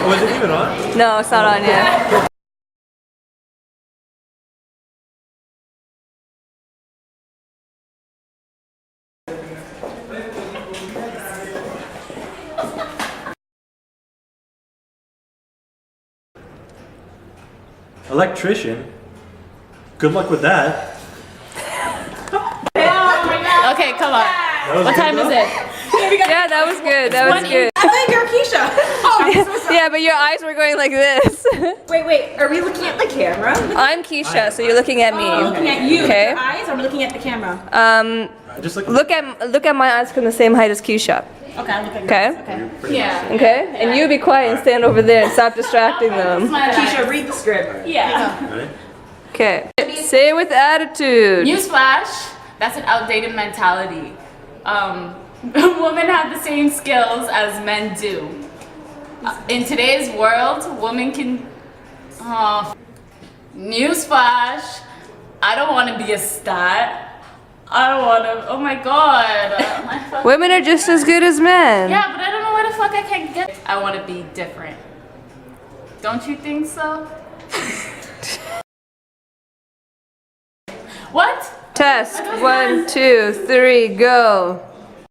Was it even on? No, it's not on yet. Electrician? Good luck with that. Okay, come on. What time is it? Yeah, that was good. That was good. I think you're Keisha. Oh, I'm so sorry. Yeah, but your eyes were going like this. Wait. Are we looking at the camera? I'm Keisha, so you're looking at me. We're looking at you. Okay. Your eyes. Or we're looking at the camera. Just like Look at my eyes from the same height as Keisha. Okay, I'm looking. Okay. Okay. Yeah. Okay. And you be quiet and stand over there and stop distracting them. Keisha, read the script. Yeah. Ready? Okay. Say it with attitude. Newsflash, that's an outdated mentality. Women have the same skills as men do. In today's world, women can... Newsflash, I don't want to be a stat. I don't want to... Oh my god. Women are just as good as men. Yeah, but I don't know where the fuck I can get. I want to be different. Don't you think so? What? Test. 1, 2, 3, go.